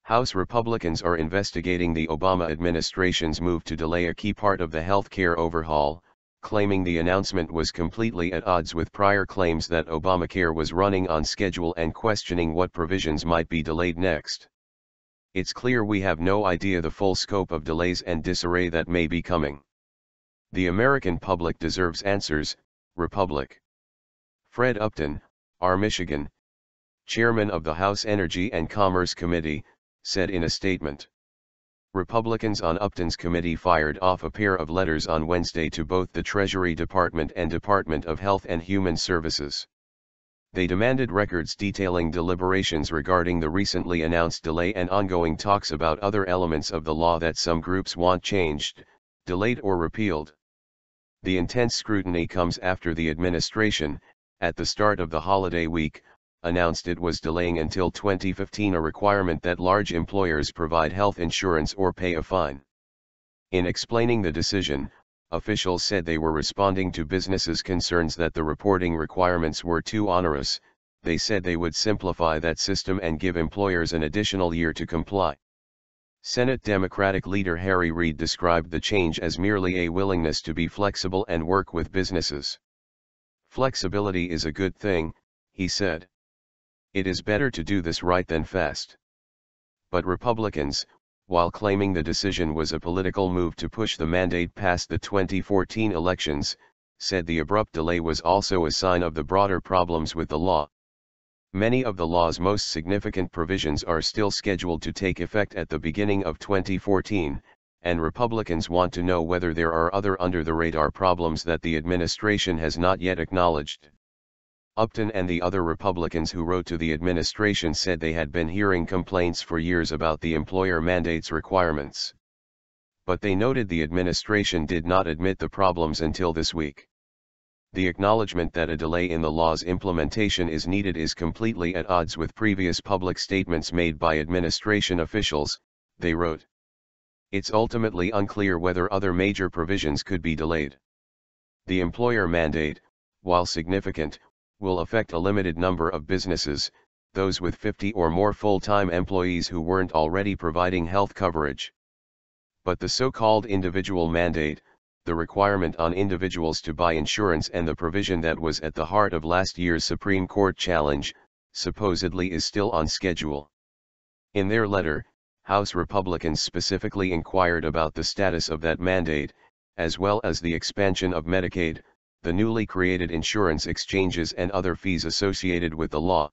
House Republicans are investigating the Obama administration's move to delay a key part of the health care overhaul, claiming the announcement was completely at odds with prior claims that Obamacare was running on schedule and questioning what provisions might be delayed next. It's clear we have no idea the full scope of delays and disarray that may be coming. The American public deserves answers, Republic. Fred Upton, R-Mich, chairman of the House Energy and Commerce Committee, said in a statement. Republicans on Upton's committee fired off a pair of letters on Wednesday to both the Treasury Department and Department of Health and Human Services. They demanded records detailing deliberations regarding the recently announced delay and ongoing talks about other elements of the law that some groups want changed, delayed or repealed. The intense scrutiny comes after the administration, at the start of the holiday week, announced it was delaying until 2015 a requirement that large employers provide health insurance or pay a fine. In explaining the decision, officials said they were responding to businesses' concerns that the reporting requirements were too onerous. They said they would simplify that system and give employers an additional year to comply. Senate Democratic leader Harry Reid described the change as merely a willingness to be flexible and work with businesses. Flexibility is a good thing, he said. It is better to do this right than fast. But Republicans, while claiming the decision was a political move to push the mandate past the 2014 elections, said the abrupt delay was also a sign of the broader problems with the law. Many of the law's most significant provisions are still scheduled to take effect at the beginning of 2014, and Republicans want to know whether there are other under-the-radar problems that the administration has not yet acknowledged. Upton and the other Republicans who wrote to the administration said they had been hearing complaints for years about the employer mandates requirements. But they noted the administration did not admit the problems until this week. The acknowledgement that a delay in the law's implementation is needed is completely at odds with previous public statements made by administration officials, they wrote. It's ultimately unclear whether other major provisions could be delayed. The employer mandate, while significant, will affect a limited number of businesses, those with 50 or more full-time employees who weren't already providing health coverage. But the so-called individual mandate, the requirement on individuals to buy insurance and the provision that was at the heart of last year's Supreme Court challenge, supposedly is still on schedule. In their letter, House Republicans specifically inquired about the status of that mandate, as well as the expansion of Medicaid, the newly created insurance exchanges and other fees associated with the law.